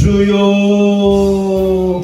주여.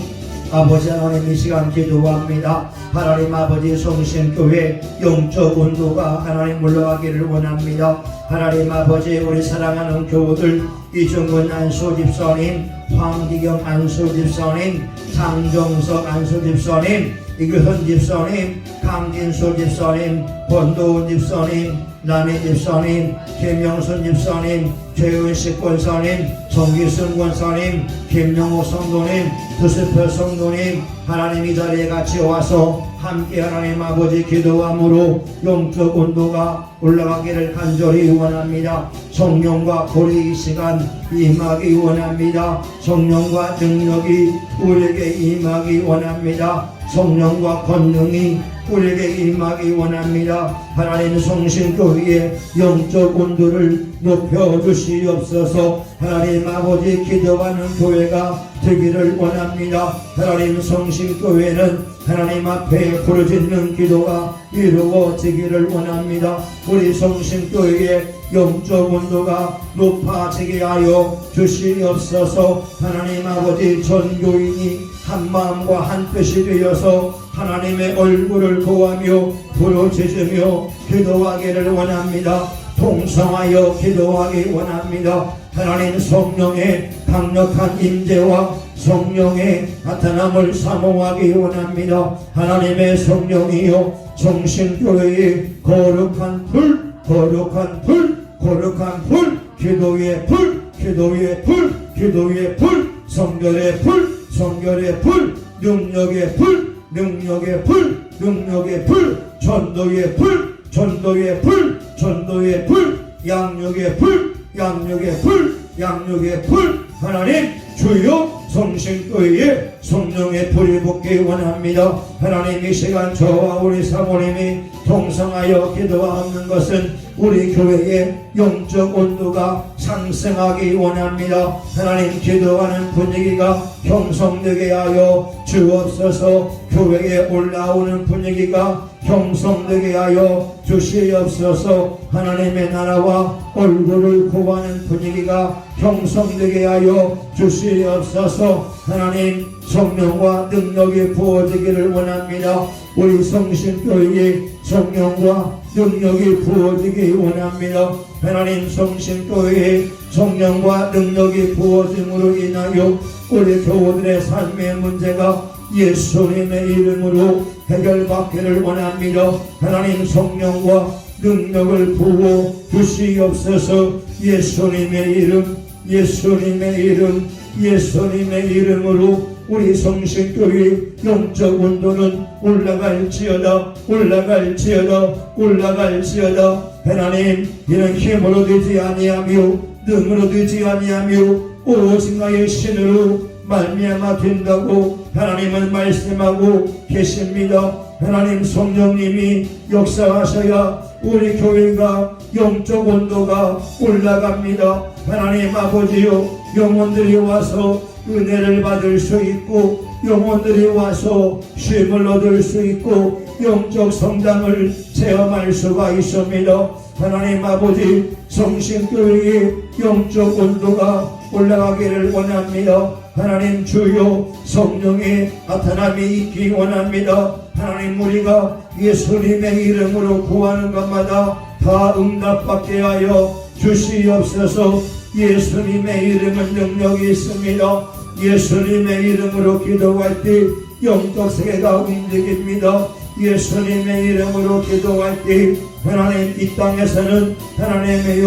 아버지 하나님, 이 시간 기도합니다. 하나님 아버지, 성신교회 영적 온도가 하나님 물러가기를 원합니다. 하나님 아버지, 우리 사랑하는 교우들 이중근 안수집사님, 황기경 안수집사님, 장정석 안수집사님, 이규선 집사님, 강진수 집사님, 권도훈 집사님, 남희 집사님, 김영순 집사님, 최은식 권사님, 정기순 권사님, 김영호 성도님, 두스표 성도님, 하나님 이 자리에 같이 와서 함께 하나님 아버지 기도함으로 영적 온도가 올라가기를 간절히 원합니다. 성령과 고리 이 시간 임하기 원합니다. 성령과 능력이 우리에게 임하기 원합니다. 성령과 권능이 우리에게 임하기 원합니다. 하나님 성신교회의 영적 온도를 높여주시옵소서. 하나님 아버지, 기도하는 교회가 되기를 원합니다. 하나님 성신교회는 하나님 앞에 부르짖는 기도가 이루어지기를 원합니다. 우리 성신교회의 영적 온도가 높아지게 하여 주시옵소서. 하나님 아버지, 전교인이 한 마음과 한 뜻이 되어서 하나님의 얼굴을 구하며 부르짖으며 기도하기를 원합니다. 동성하여 기도하기 원합니다. 하나님 성령의 강력한 임재와 성령의 나타남을 사모하기 원합니다. 하나님의 성령이여, 성신교회의 거룩한 불, 거룩한 불, 거룩한 불, 기도의 불, 기도의 불, 기도의 불, 성결의 불, 성결의 불, 능력의 불, 능력의 불, 능력의 불, 전도의 불, 전도의 불, 전도의 불, 양육의 불, 양육의 불, 양육의 불. 하나님 주여, 성신교회에 성령의 불이 붙기 원합니다. 하나님 이 시간 저와 우리 사모님이 동성하여 기도하는 것은 우리 교회의 영적 온도가 상승하기 원합니다. 하나님 기도하는 분위기가 형성되게 하여 주옵소서. 교회에 올라오는 분위기가 형성되게 하여 주시옵소서. 하나님의 나라와 얼굴을 구하는 분위기가 형성되게 하여 주시옵소서. 하나님 성령과 능력이 부어지기를 원합니다. 우리 성신교회에 성령과 능력이 부어지기 원합니다. 하나님 성신교회에 성령과 능력이 부어짐으로 인하여 우리 교우들의 삶의 문제가 예수님의 이름으로 해결받기를 원합니다. 하나님 성령과 능력을 부어 주시옵소서. 예수님의 이름, 예수님의 이름, 예수님의 이름으로 우리 성신교회 영적 온도는 올라갈지어다, 올라갈지어다, 올라갈지어다. 하나님, 이는 힘으로 되지 아니하며 능으로 되지 아니하며 오직 나의 신으로 말미암아 된다고 하나님은 말씀하고 계십니다. 하나님 성령님이 역사하셔야 우리 교회가 영적 온도가 올라갑니다. 하나님 아버지요, 영혼들이 와서 은혜를 받을 수 있고 영혼들이 와서 쉼을 얻을 수 있고 영적 성장을 체험할 수가 있습니다. 하나님 아버지, 성신교회의 영적 온도가 올라가기를 원합니다. 하나님 주여, 성령의 나타남이 있기 원합니다. 하나님 우리가 예수님의 이름으로 구하는 것마다 다 응답받게 하여 주시옵소서. 예수님의 이름은 능력이 있습니다. 예수님의 이름으로 기도할 때 영적 세계가 움직입니다. 예수님의 이름으로 기도할 때 하나님 이 땅에서는 하나님의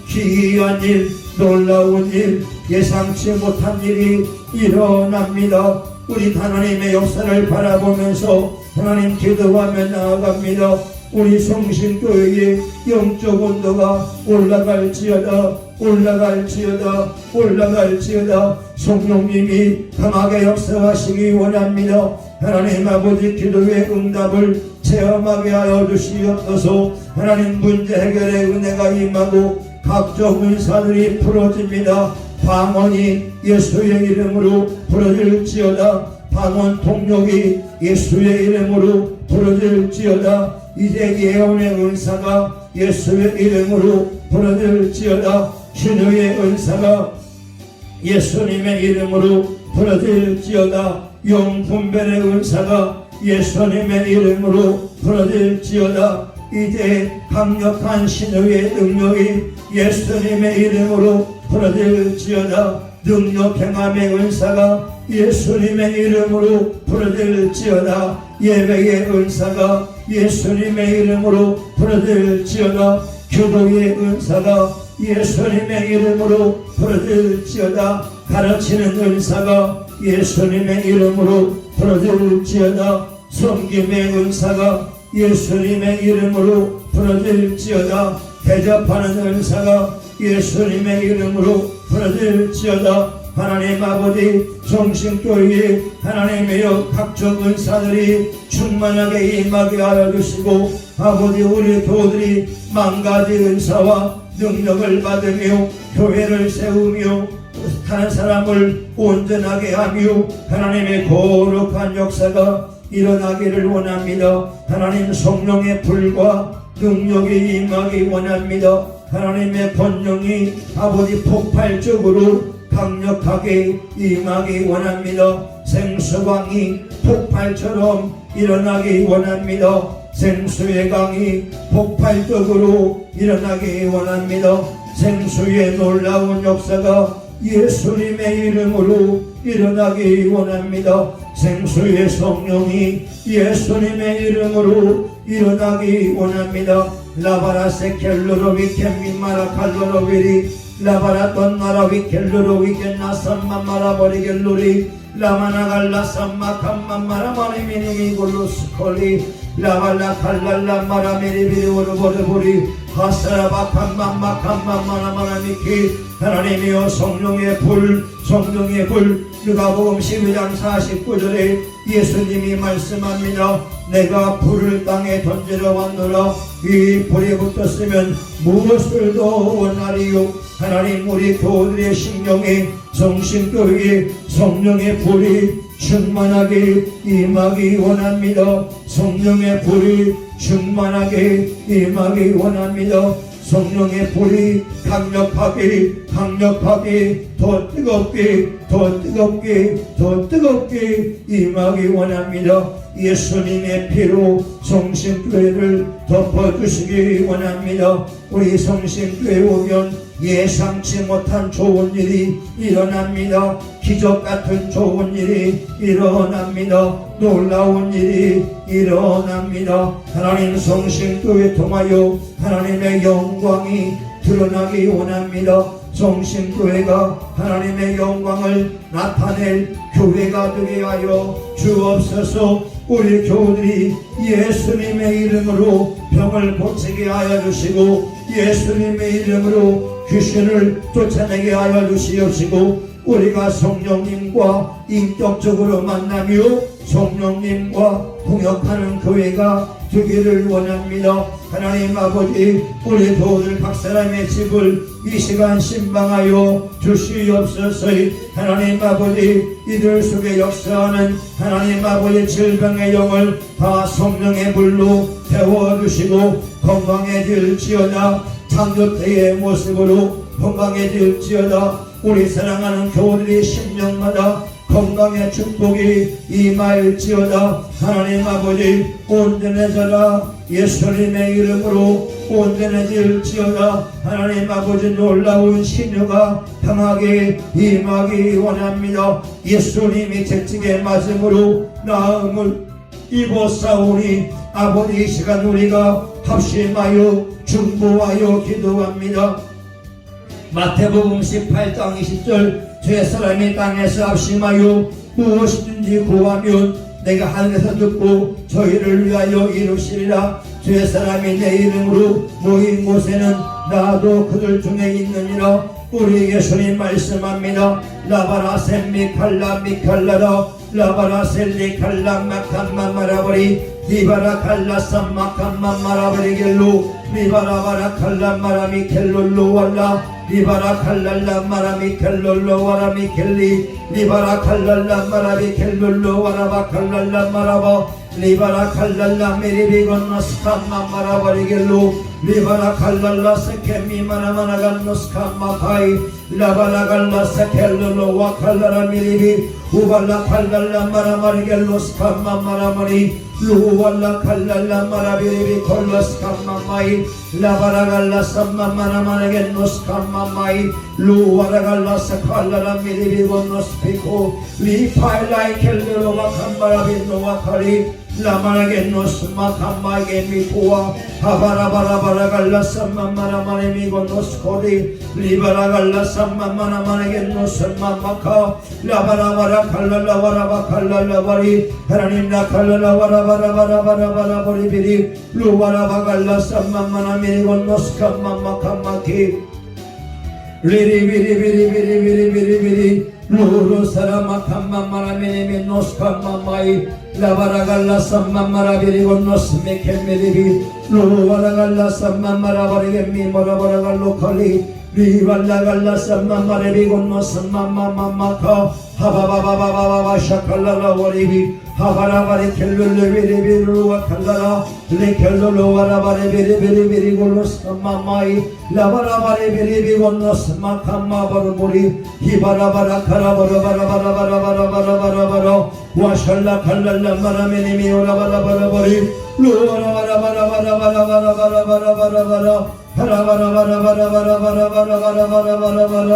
기이한 일, 놀라운 일, 예상치 못한 일이 일어납니다. 우리 하나님의 역사를 바라보면서 하나님 기도하며 나아갑니다. 우리 성신교회의 영적 온도가 올라갈지어다, 올라갈지어다, 올라갈지어다. 성령님이 강하게 역사하시기 원합니다. 하나님 아버지, 기도의 응답을 체험하게 하여 주시옵소서. 하나님 문제 해결의 은혜가 임하고 각종 은사들이 풀어집니다. 방언이 예수의 이름으로 부러질지어다. 방언 통역이 예수의 이름으로 부러질지어다. 이제 예언의 은사가 예수의 이름으로 부러질지어다. 신의 은사가 예수님의 이름으로 부러질지어다. 용분별의 은사가 예수님의 이름으로 부러질지어다. 이제 강력한 신의 능력이 예수님의 이름으로 부러질지어다. 능력 행함의 은사가 예수님의 이름으로 부러질지어다. 예배의 은사가 예수님의 이름으로 부러질지어다. 기도의 은사가 예수님의 이름으로 부러질지어다. 가르치는 은사가 예수님의 이름으로 부러질지어다. 섬김의 은사가 예수님의 이름으로 부러질지어다. 대접하는 은사가 예수님의 이름으로 부러질지어다. 하나님 아버지, 정신교회에 하나님의 각종 은사들이 충만하게 임하게 하여 주시고, 아버지, 우리 교우들이 만가지 은사와 능력을 받으며 교회를 세우며 다른 사람을 온전하게 하며 하나님의 거룩한 역사가 일어나기를 원합니다. 하나님 성령의 불과 능력이 임하기 원합니다. 하나님의 권능이 아버지 폭발적으로 강력하게 임하기 원합니다. 생수강이 폭발처럼 일어나기 원합니다. 생수의 강이 폭발적으로 일어나기 원합니다. 생수의 놀라운 역사가 예수님의 이름으로 일어나기 원합니다. 생수의 성령이 예수님의 이름으로 일어나기 원합니다. 라바라세 켈로로비 켄미마라 칼로로비리 라바라 떤나라 위켈로로 위켄나 삼만마라 버리겔로리 라마나갈라 삼마칸만마라 마리미니미 골로스콜리 라발라 칼랄라 마라미리비리 오르보르보리 하사라바 칸만마 칸만마라마라미키 하나님이여 성령의 불 성령의 불 누가복음 12장 49절에 예수님이 말씀합니다. 내가 불을 땅에 던지러 왔노라. 이 불이 붙었으면 무엇을도 원하리요. 하나님, 우리 교우들의 심령에 성신교회에 성령의 불이 충만하게 임하기 원합니다. 성령의 불이 충만하게 임하기 원합니다. 성령의 불이 강력하게 더 뜨겁게 임하기 원합니다. 예수님의 피로 성신교회를 덮어주시기 원합니다. 우리 성신교회 오면 예상치 못한 좋은 일이 일어납니다. 기적 같은 좋은 일이 일어납니다. 놀라운 일이 일어납니다. 하나님 성신교회 통하여 하나님의 영광이 드러나기 원합니다. 성신교회가 하나님의 영광을 나타낼 교회가 되게 하여 주옵소서. 우리 교우들이 예수님의 이름으로 병을 고치게 하여 주시고 예수님의 이름으로 귀신을 쫓아내게 하여 주시옵시고 우리가 성령님과 인격적으로 만나며 성령님과 동역하는 교회가 되기를 원합니다. 하나님 아버지, 우리 교우들 각 사람의 집을 이 시간 신방하여 주시옵소서. 하나님 아버지, 이들 속에 역사하는 하나님 아버지 질병의 영을 다 성령의 불로 태워주시고 건강해질지어다. 창조 때의 모습으로 건강해질지어다. 우리 사랑하는 교우들이 심령마다 건강의 축복이 임할지어다. 하나님 아버지, 온전해져라. 예수님의 이름으로 온전해질지어다. 하나님 아버지, 놀라운 신유가 강하게 임하기 원합니다. 예수님이 채찍에 맞음으로 나음을 입었사오니 아버지, 이 시간 우리가 합심하여 중보하여 기도합니다. 마태복음 18장 20절 주의 사람이 땅에서 합심하여 무엇이든지 구하면 내가 하늘에서 듣고 저희를 위하여 이루시리라. 주의 사람이 내 이름으로 모인 곳에는 나도 그들 중에 있느니라. 우리 예수님 말씀합니다. 라바라셀 미칼라 미칼라라 라바라셀리 칼라 마칸만 마라버리 리바라 칼라 삼마칸만 마라버리겔로 리바라바라 칼라 마라미 켈롤로 warla 리바라 칼랄라 마라미 켈롤로 와라미 켈리 리바라 칼랄라 마라미 켈롤로 와라바 칼랄라 마라바 리바라 칼랄라 메리비 건너스칸마 마라바리겔로 리바라 칼랄라 세케미 마나마나 간노스칸마 카이 라바라 갈라 세켈로로 와칼라라 메리비 우발라 칼랄라 마라마리겔로 스칸마 마라마리 루발라 칼랄라 마라비리비 콜로스칸마 마이 라바라 갈라 삼마 마나마나겐노 스칸마 마이 루바라 갈라 세칼라라 메리비 건노스피코 리파일라이 켈로로 와칸마라빈노 와카리 라마라게 노스마 감마게 미코와 하바라바라바라 갈라 삼마마라마네 미고 노스코리 리바라갈라 삼마마라마네게 노스마 마카 라바라바라 칼랄라바라바 칼랄라바리 하나님 나 칼랄라바라바라바라바라바라 보리비리 루바라바갈라 삼마마나 미고 노스카마 마카마키 리리비리비리비리비리비리비리 루루 사라마 캄마마라 메네메 노스카마마이 라바라갈라 삼마마라 비리고 노스메케메리비 루바라갈라 삼마마라 바리게 미모라바라갈로 컬리 리발라갈라 삼마마라 비고 노스마마마마카 하바바바바바바 샤칼라라 워리비 하바라바리 켈룰레비리비루와 칼라라 레켈룰로와라바리 비리비리비리고 노스마마이 라바라바리 비리비고 노스마카마바르보리 히바라바라 카라바라바라바라바라바라바라바라 와샬라 칼랄라 마라메니미 오라바라바라바리 루바라바라바라바라바라바라바라바라바라 하라바라바라바라바라바라바라바라바라바라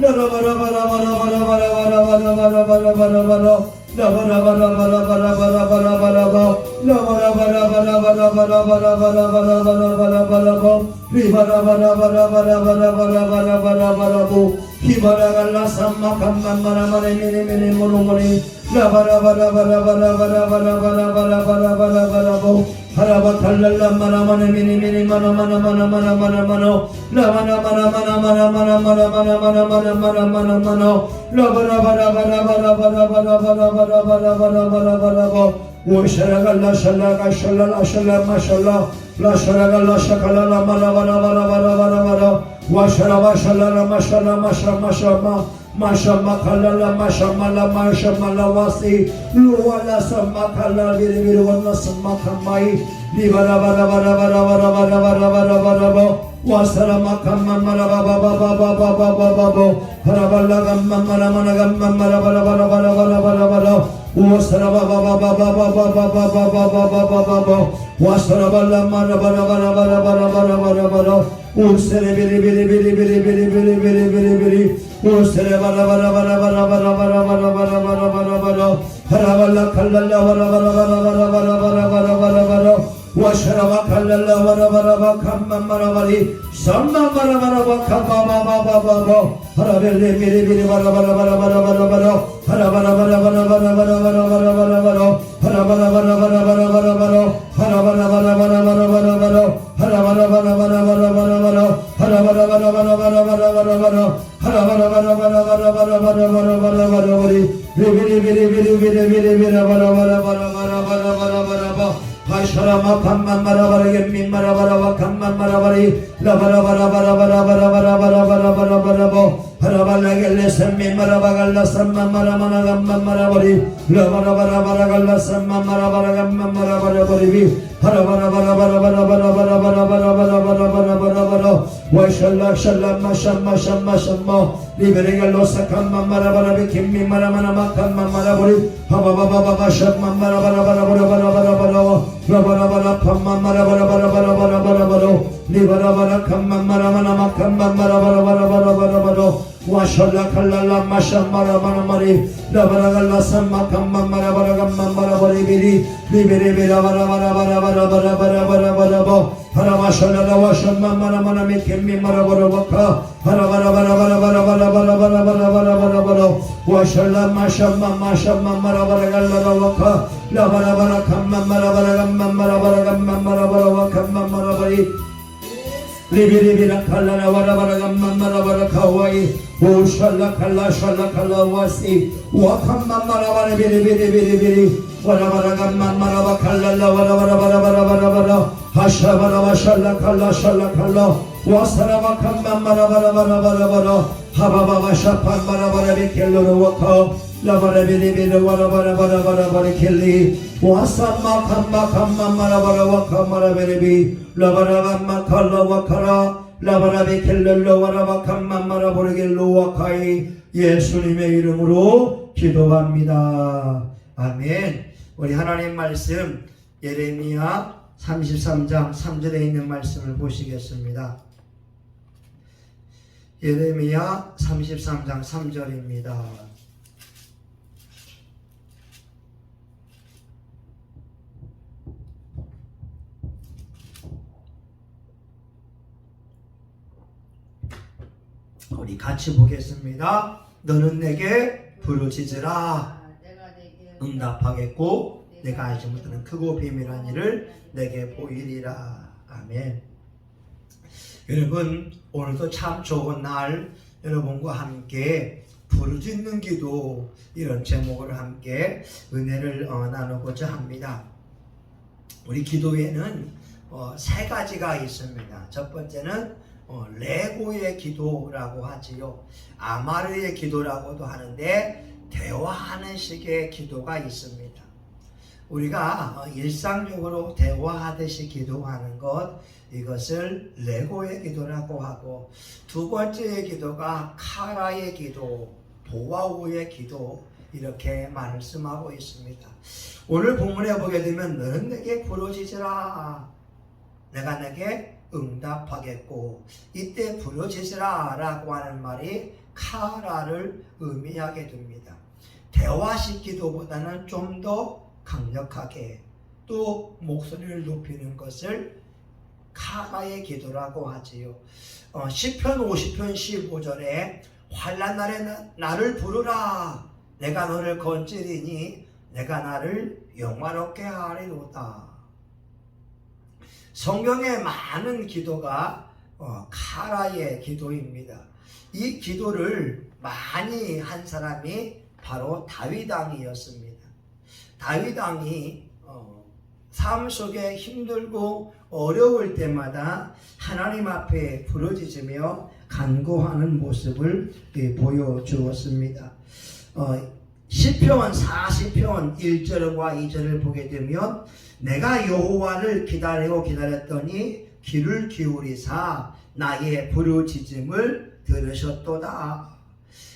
라라바라바라바라바라바라바라바라바라바라 라바라바라바라바라바라바라바라바 라바라바라바라바라바라바라바라바라바라바라바 리바라바라바라바라바라바라바라바라바라보 히바라갈라 삼마칸만마라마레미네미네 모노모니 라바라바라바라바라바라바라바라바라바라바라보 하라바칼랄라 마라마네미네미네 마나마나마나마나마나마노 라바라바라바라바라바라바라바라바라바라바라바라바라바라바라 라바라바라바라바라바라바라바라바라바라바라바라바 오샤라갈라 샬라가 샬라라 샬라마 샬라 라샤라갈라 샤칼라라 마라바라바라바라바라바라 와샤라바 샬라라 마샬라 마샤마샤마 마샤마 칼라라 마샤말라 마샤말라 와시 루와라 삼마 칼라 비리비리 원나 삼마 칸마이 리바라바라바라바라바라바라바라바라바라바 와사라마 칸마마라바바바바바바바바바 하라발라 감마마라마나 감마마라바라바라바라바라바라바라 와사라바바바바바바바바바바바바바 와사라발라 마라바라바라바라바라바라바라바라 우세레비리비리비리비리비리비리비리비리 우세레바라바라바라바라바라바라바라바라바라바라 하라발라 칼랄라 바라바라바라바라바라바라바라바라 와샤라바 칼랄라 바라바라바 캄마마라바리 삼마마라바라바 캄마마바바바바 하라벨레 미리비리 바라바라바라바라바라바라 하라바라바라바라바라바라바라바라바라 하라바라바라바라바라바라바라 하라바라바라바라바라바라바라 하라바라바라바라바라바라바라 하라바라바라바라바라바라바라 하라바라바라바라바라바라바라바라바리 리비리비리비리비리비리비리바라바라바라바라바라바라바 하샤라마 칸만마라바라게 민마라바라바 칸만마라바리 라바라바라바라바라바라바라바라바라바라바 하라발라겔레 셈미마라바갈라 삼만마라마나 감만마라바리 라바라바라바라갈라 삼만마라바라 감만마라바라바리비 하라바라바라바라바라바라바라바라바라바라바라바라 와샬라 샬라마 샴마 샴마 샴마 리베레갈로 사칸만마라바라비 김미마라마나마 칸만마라바리 하바바바바바 샴만마라바라바라바라바라바라바라 라바라바라 칸만마라바라바라바라바라바라 리바라바라 칸만마라마나마 칸만마라바라바라바라바라 와샬라 칼랄라 마샴마라마나마리 라바라갈라 삼마 칸만마라바라감만마라바리비리 리베레베라바라바라바라바라바라바라바라바 하라마샬라라 와샴만마라마나미 켐미마라바라바카 하라바라바라바라바라바라바라바라바라바라 와샬라 마샴마마샴마마라바라갈라라바카 라바라바라 칸만마라바라감만마라바라감만마라바라와 칸만마라바리 리비리비라 칼라라 와라바라감만마라바라 카와이 오샬라 칼라 샬라 칼라 와시 와칸만마라바라 비리비리비리비리 와라바라감만마라바 칼랄라 와라바라바라바라바라 하샤바라바 샬라 칼라 샬라 칼라 와사라바 칸만마라바라바라바라바라 하바바바 샤판마라바라비 켈로로와카 라바라비리비르 와라바라바라바라바리 켈리 와삼마 칸마 칸만마라바라와카 마라베리비 라바라밤마 칼라와카라 라바라비 켈렐로 와라바 칸만마라보르겔로 와카이 예수님의 이름으로 기도합니다. 아멘. 우리 하나님 말씀 예레미야 33장 3절에 있는 말씀을 보시겠습니다. 예레미야 33장 3절입니다. 우리 같이 보겠습니다. 너는 내게 부르짖으라. 응답하겠고 내가 알지 못하는 크고 비밀한 일을 내게 보이리라. 아멘. 여러분, 오늘도 참 좋은 날, 여러분과 함께 부르짖는 기도, 이런 제목으로 함께 은혜를 나누고자 합니다. 우리 기도에는 세 가지가 있습니다. 첫 번째는 레고의 기도라고 하지요. 아마르의 기도라고도 하는데 대화하는 식의 기도가 있습니다. 우리가 일상적으로 대화하듯이 기도하는 것, 이것을 레고의 기도라고 하고, 두 번째의 기도가 카라의 기도, 보아우의 기도, 이렇게 말씀하고 있습니다. 오늘 본문에 보게 되면 너는 내게 부르짖으라, 내가 내게 응답하겠고, 이때 부르짖으라 라고 하는 말이 카라를 의미하게 됩니다. 대화식 기도보다는 좀 더 강력하게 또 목소리를 높이는 것을 카라의 기도라고 하지요. 시편 50편 15절에 환난 날에 나를 부르라, 내가 너를 건지리니 내가 나를 영화롭게 하리로다. 성경에 많은 기도가 카라의 기도입니다. 이 기도를 많이 한 사람이 바로 다윗 왕이었습니다. 다윗 왕이 삶 속에 힘들고 어려울 때마다 하나님 앞에 부르짖으며 간구하는 모습을 보여주었습니다. 시편 40편 1절과 2절을 보게 되면 내가 여호와를 기다렸더니 귀를 기울이사 나의 부르짖음을 들으셨도다.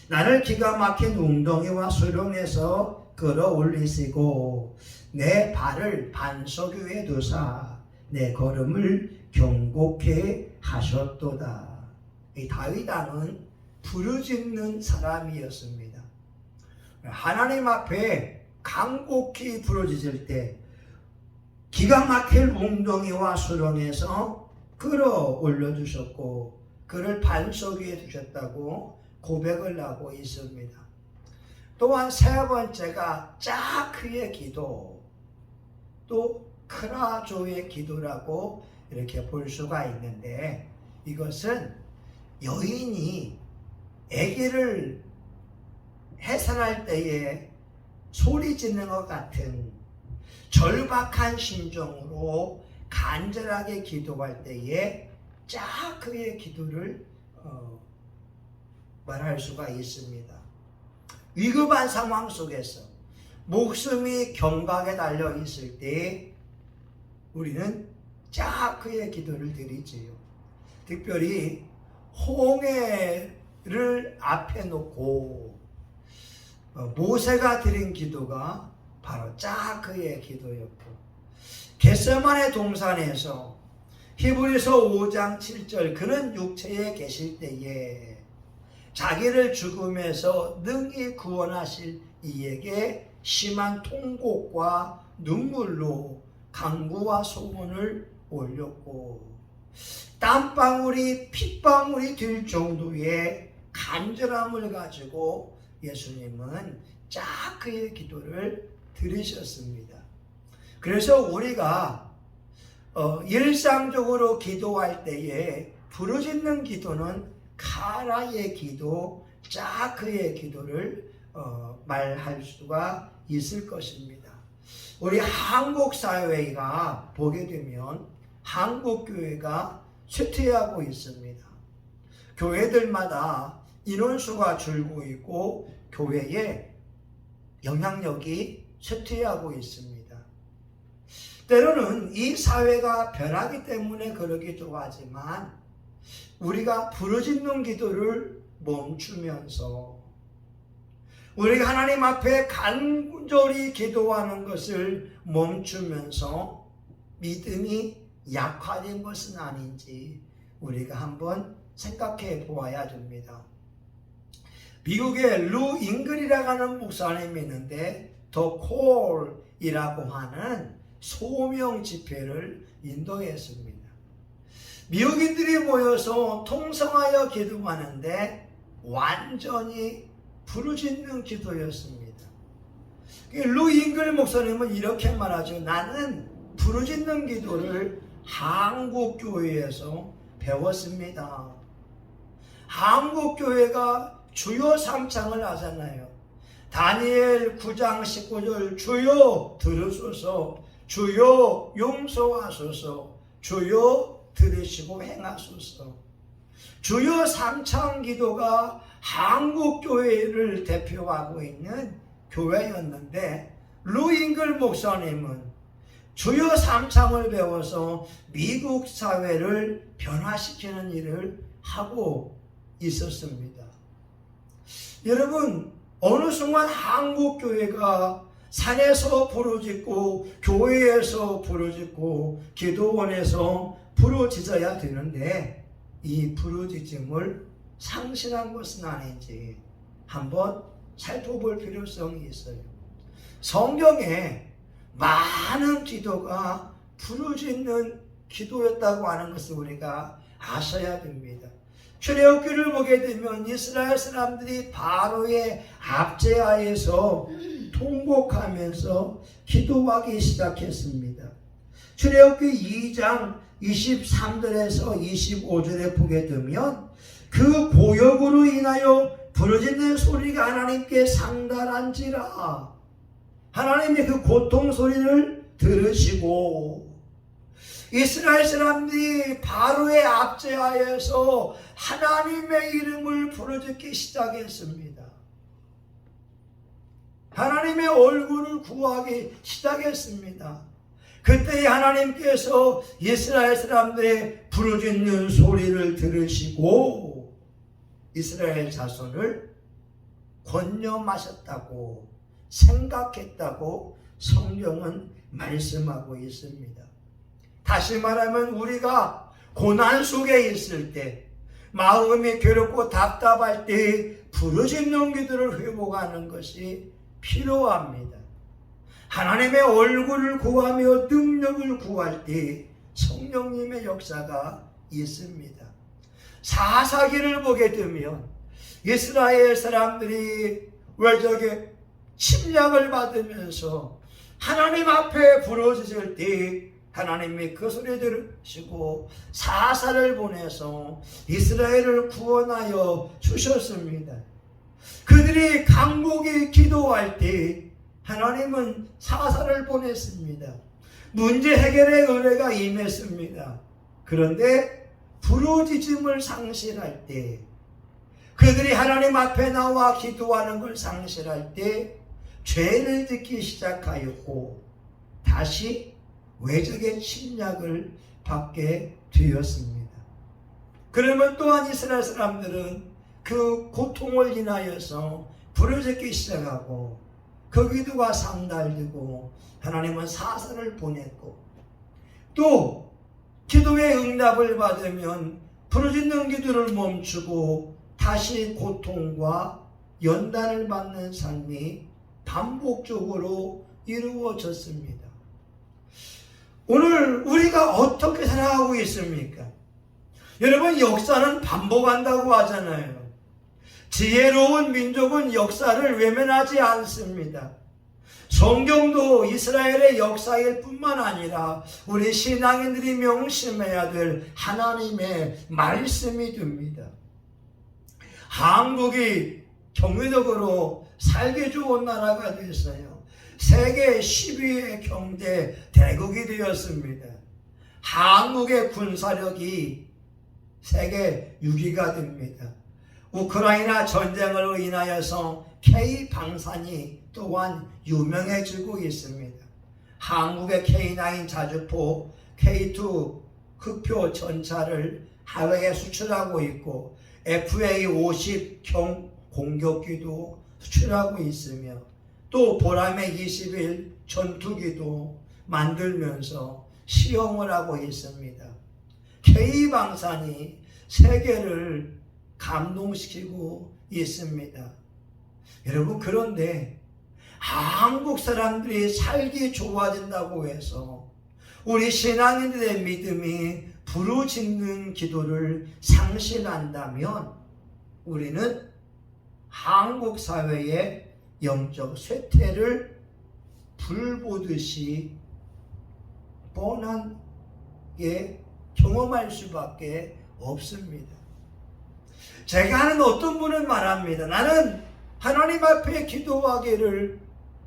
나를 기가 막힌 웅덩이와 수렁에서 끌어올리시고 내 발을 반석 위에 두사 내 걸음을 경고케 하셨도다. 이 다윗 왕은 부르짖는 사람이었습니다. 하나님 앞에 간곡히 부르짖을 때 기가 막힐 웅덩이와 수렁에서 끌어올려 주셨고 그를 반석 위에 두셨다고 고백을 하고 있습니다. 또한 세 번째가 짜크의 기도, 또 크라조의 기도라고 이렇게 볼 수가 있는데, 이것은 여인이 아기를 해산할 때에 소리 지르는 것 같은 절박한 심정으로 간절하게 기도할 때에 짜크의 기도를 말할 수가 있습니다. 위급한 상황 속에서 목숨이 경각에 달려 있을 때 우리는 짜크의 기도를 드리지요. 특별히 홍해를 앞에 놓고 모세가 드린 기도가 바로 짜크의 기도였고, 겟세마네 동산에서 히브리서 5장 7절 그는 육체에 계실 때에 자기를 죽음에서 능히 구원하실 이에게 심한 통곡과 눈물로 간구와 소원을 올렸고, 땀방울이 핏방울이 될 정도의 간절함을 가지고 예수님은 짜크의 기도를 들으셨습니다. 그래서 우리가 일상적으로 기도할 때에 부르짖는 기도는 카라의 기도, 짜크의 기도를 말할 수가 있을 것입니다. 우리 한국 사회가 보게 되면 한국 교회가 쇠퇴하고 있습니다. 교회들마다 인원수가 줄고 있고 교회의 영향력이 쇠퇴하고 있습니다. 때로는 이 사회가 변하기 때문에 그러기도 하지만 우리가 부르짖는 기도를 멈추면서 우리가 하나님 앞에 간절히 기도하는 것을 멈추면서 믿음이 약화된 것은 아닌지 우리가 한번 생각해 보아야 됩니다. 미국의 루 잉글이라고 하는 목사님이 있는데 더 콜이라고 하는 소명 집회를 인도했습니다. 미국인들이 모여서 통성하여 기도하는데 완전히 부르짖는 기도였습니다. 루 잉글 목사님은 이렇게 말하죠. 나는 부르짖는 기도를 한국 교회에서 배웠습니다. 한국 교회가 주요 3창을 하잖아요. 다니엘 9장 19절 주여 들으소서, 주여 용서하소서, 주여 들으시고 행하소서. 주요 3창 기도가 한국 교회를 대표하고 있는 교회였는데 루 잉글 목사님은 주요 3창을 배워서 미국 사회를 변화시키는 일을 하고 있었습니다. 여러분, 어느 순간 한국 교회가 산에서 부르짖고 교회에서 부르짖고 기도원에서 부르짖어야 되는데 이 부르짖음을 상실한 것은 아닌지 한번 살펴볼 필요성이 있어요. 성경에 많은 기도가 부르짖는 기도였다고 하는 것을 우리가 아셔야 됩니다. 출애굽기를 보게 되면 이스라엘 사람들이 바로의 압제하에서 통곡하면서 기도하기 시작했습니다. 출애굽기 2장 23절에서 25절에 보게 되면 그 고역으로 인하여 부르짖는 소리가 하나님께 상달한지라. 하나님의 그 고통 소리를 들으시고 이스라엘 사람들이 바로의 압제하에서 하나님의 이름을 부르짖기 시작했습니다. 하나님의 얼굴을 구하기 시작했습니다. 그때 하나님께서 이스라엘 사람들의 부르짖는 소리를 들으시고 이스라엘 자손을 권념하셨다고 생각했다고 성경은 말씀하고 있습니다. 다시 말하면 우리가 고난 속에 있을 때, 마음이 괴롭고 답답할 때 부르짖는 기도를 회복하는 것이 필요합니다. 하나님의 얼굴을 구하며 능력을 구할 때 성령님의 역사가 있습니다. 사사기를 보게 되면 이스라엘 사람들이 외적의 침략을 받으면서 하나님 앞에 부르짖을 때 하나님이 그 소리 들으시고 사사를 보내서 이스라엘을 구원하여 주셨습니다. 그들이 강복에 기도할 때 하나님은 사사를 보냈습니다. 문제 해결의 은혜가 임했습니다. 그런데 부르짖음을 상실할 때, 그들이 하나님 앞에 나와 기도하는 걸 상실할 때 죄를 짓기 시작하였고 다시 외적의 침략을 받게 되었습니다. 그러면 또한 이스라엘 사람들은 그 고통을 인하여서 부르짖기 시작하고 그 기도가 상달되고 하나님은 사사를 보냈고 또 기도의 응답을 받으면 부르짖는 기도를 멈추고 다시 고통과 연단을 받는 삶이 반복적으로 이루어졌습니다. 오늘 우리가 어떻게 살아가고 있습니까? 여러분, 역사는 반복한다고 하잖아요. 지혜로운 민족은 역사를 외면하지 않습니다. 성경도 이스라엘의 역사일 뿐만 아니라 우리 신앙인들이 명심해야 될 하나님의 말씀이 됩니다. 한국이 경제적으로 살기 좋은 나라가 됐어요. 세계 10위의 경제 대국이 되었습니다. 한국의 군사력이 세계 6위가 됩니다. 우크라이나 전쟁으로 인하여서 K 방산이 또한 유명해지고 있습니다. 한국의 K9 자주포, K2 흑표 전차를 해외에 수출하고 있고 FA-50 공격기도 수출하고 있으며 또 보람의 21 전투기도 만들면서 시험을 하고 있습니다. K방산이 세계를 감동시키고 있습니다. 여러분, 그런데 한국 사람들이 살기 좋아진다고 해서 우리 신앙인들의 믿음이 부르짖는 기도를 상실한다면 우리는 한국 사회의 영적 쇠퇴를 불보듯이 뻔하게 경험할 수밖에 없습니다. 제가 아는 어떤 분은 말합니다. 나는 하나님 앞에 기도하기를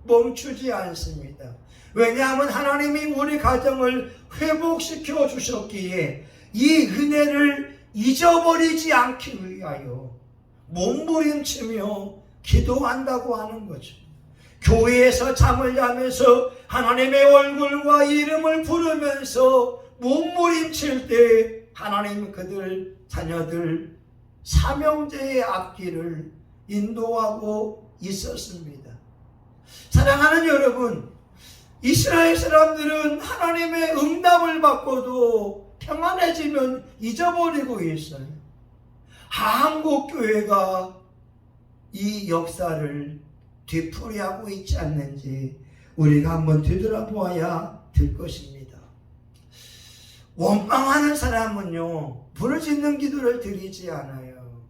멈추지 않습니다. 왜냐하면 하나님이 우리 가정을 회복시켜 주셨기에 이 은혜를 잊어버리지 않기 위하여 몸부림치며 기도한다고 하는 거죠. 교회에서 잠을 자면서 하나님의 얼굴과 이름을 부르면서 몸부림칠 때 하나님은 그들 자녀들 삼형제의 앞길을 인도하고 있었습니다. 사랑하는 여러분, 이스라엘 사람들은 하나님의 응답을 받고도 평안해지면 잊어버리고 있어요. 한국 교회가 이 역사를 뒤풀이하고 있지 않는지 우리가 한번 되돌아보아야 될 것입니다. 원망하는 사람은요, 부르짖는 기도를 드리지 않아요.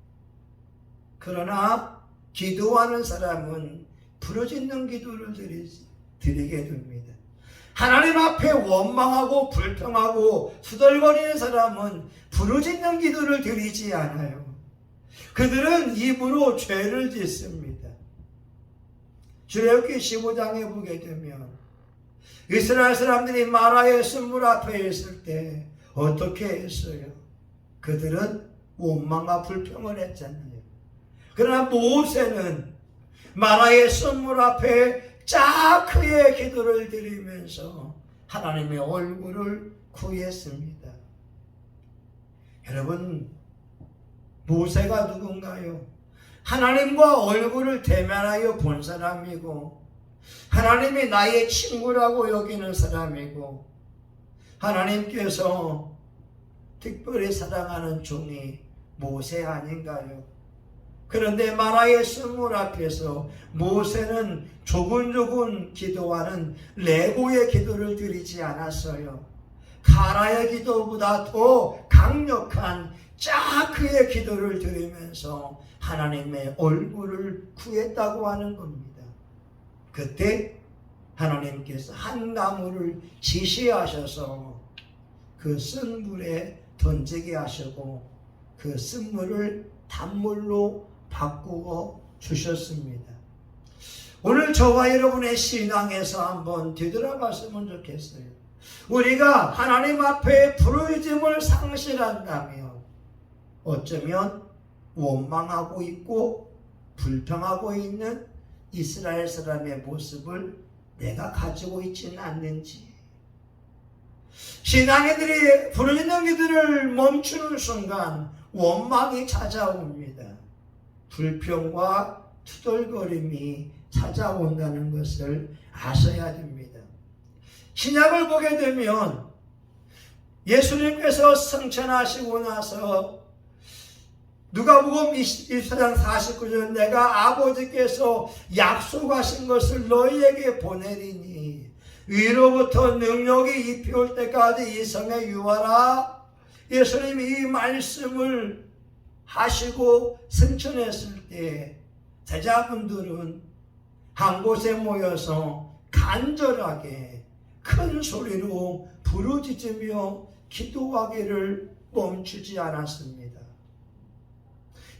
그러나 기도하는 사람은 부르짖는 기도를 드리게 됩니다. 하나님 앞에 원망하고 불평하고 투덜거리는 사람은 부르짖는 기도를 드리지 않아요. 그들은 입으로 죄를 짓습니다. 출애굽기 15장에 보게 되면 이스라엘 사람들이 마라의 순물 앞에 있을 때 어떻게 했어요? 그들은 원망과 불평을 했잖아요. 그러나 모세는 마라의 순물 앞에 자크의 기도를 드리면서 하나님의 얼굴을 구했습니다. 여러분, 모세가 누군가요? 하나님과 얼굴을 대면하여 본 사람이고 하나님이 나의 친구라고 여기는 사람이고 하나님께서 특별히 사랑하는 종이 모세 아닌가요? 그런데 마라의 순물 앞에서 모세는 조근조근 기도하는 레고의 기도를 드리지 않았어요. 가라의 기도보다 더 강력한 자크의 기도를 드리면서 하나님의 얼굴을 구했다고 하는 겁니다. 그때 하나님께서 한 나무를 지시하셔서 그 쓴물에 던지게 하시고 그 쓴물을 단물로 바꾸어 주셨습니다. 오늘 저와 여러분의 신앙에서 한번 되돌아봤으면 좋겠어요. 우리가 하나님 앞에 부르짖음을 상실한다면 어쩌면 원망하고 있고 불평하고 있는 이스라엘 사람의 모습을 내가 가지고 있지는 않는지, 신앙인들이 부르짖는 기도를 멈추는 순간 원망이 찾아옵니다. 불평과 투덜거림이 찾아온다는 것을 아셔야 됩니다. 신약을 보게 되면 예수님께서 승천하시고 나서 누가복음 24장 49절 내가 아버지께서 약속하신 것을 너희에게 보내리니 위로부터 능력이 입혀올 때까지 이 성에 유하라. 예수님이 이 말씀을 하시고 승천했을 때 제자분들은 한 곳에 모여서 간절하게 큰 소리로 부르짖으며 기도하기를 멈추지 않았습니다.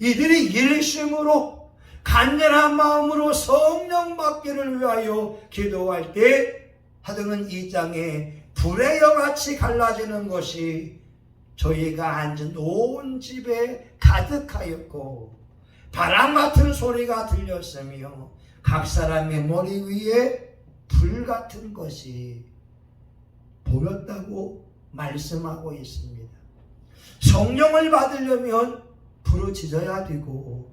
이들이 일심으로 간절한 마음으로 성령 받기를 위하여 기도할 때 하등은 2장에 불의 여같이 갈라지는 것이 저희가 앉은 온 집에 가득하였고 바람 같은 소리가 들렸으며 각 사람의 머리 위에 불 같은 것이 보였다고 말씀하고 있습니다. 성령을 받으려면 부르짖어야 되고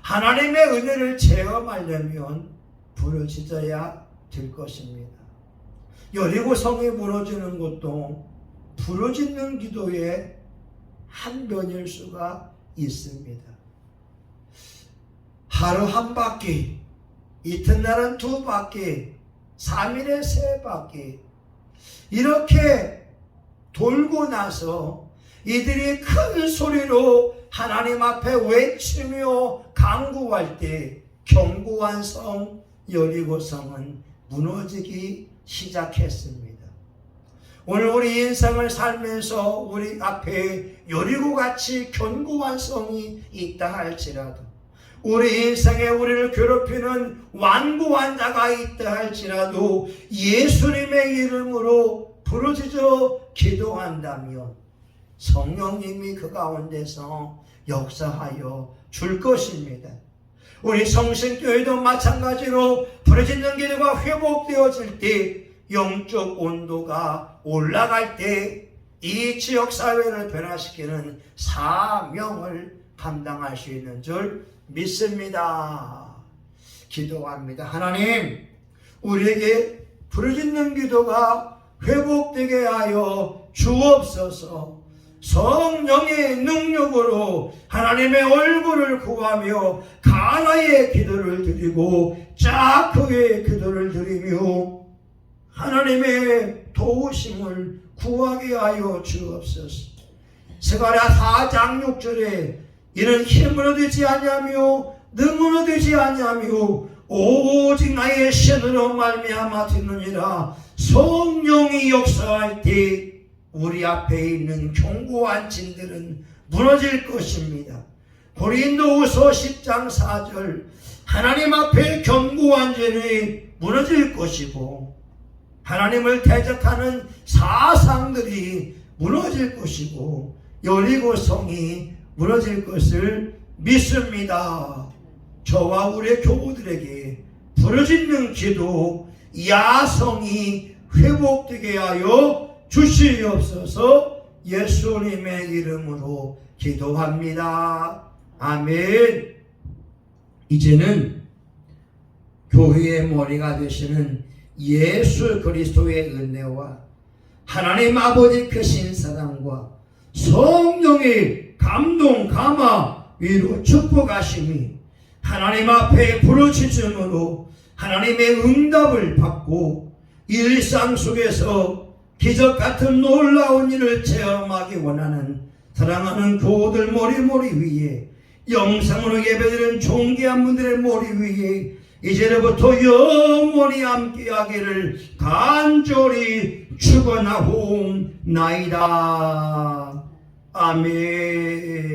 하나님의 은혜를 체험하려면 부르짖어야 될 것입니다. 여리고 성이 무너지는 것도 부르짖는 기도의 한 면일 수가 있습니다. 하루 한 바퀴, 이튿날은 두 바퀴, 3일에 3바퀴 이렇게 돌고 나서 이들이 큰 소리로 하나님 앞에 외치며 간구할 때 견고한 성 여리고성은 무너지기 시작했습니다. 오늘 우리 인생을 살면서 우리 앞에 여리고같이 견고한 성이 있다 할지라도 우리 인생에 우리를 괴롭히는 완고한 자가 있다 할지라도 예수님의 이름으로 부르짖어 기도한다면 성령님이 그 가운데서 역사하여 줄 것입니다. 우리 성신교회도 마찬가지로 부르짖는 기도가 회복되어질 때 영적 온도가 올라갈 때 이 지역사회를 변화시키는 사명을 감당할 수 있는 줄 믿습니다. 기도합니다. 하나님, 우리에게 부르짖는 기도가 회복되게 하여 주옵소서. 성령의 능력으로 하나님의 얼굴을 구하며 가나의 기도를 드리고 자크의 기도를 드리며 하나님의 도우심을 구하게 하여 주옵소서. 스가랴 4장 6절에 이는 힘으로 되지 아니하며 능으로 되지 아니하며 오직 나의 신으로 말미암아 되느니라. 성령이 역사할 때 우리 앞에 있는 견고한 진들은 무너질 것입니다. 고린도후서 10장 4절 하나님 앞에 견고한 진이 무너질 것이고 하나님을 대적하는 사상들이 무너질 것이고 여리고성이 무너질 것을 믿습니다. 저와 우리 교우들에게 부르짖는 기도 야성이 회복되게 하여 주시옵소서. 예수님의 이름으로 기도합니다. 아멘. 이제는 교회의 머리가 되시는 예수 그리스도의 은혜와 하나님 아버지 크신 사랑과 성령의 감동 감화 위로 축복하심이 하나님 앞에 부르짖음으로 하나님의 응답을 받고 일상 속에서 기적 같은 놀라운 일을 체험하기 원하는 사랑하는 교우들 머리 위에 영상으로 예배드리는 존귀한 분들의 머리 위에 이제부터 영원히 함께하기를 간절히 축원하옵나이다. 아멘.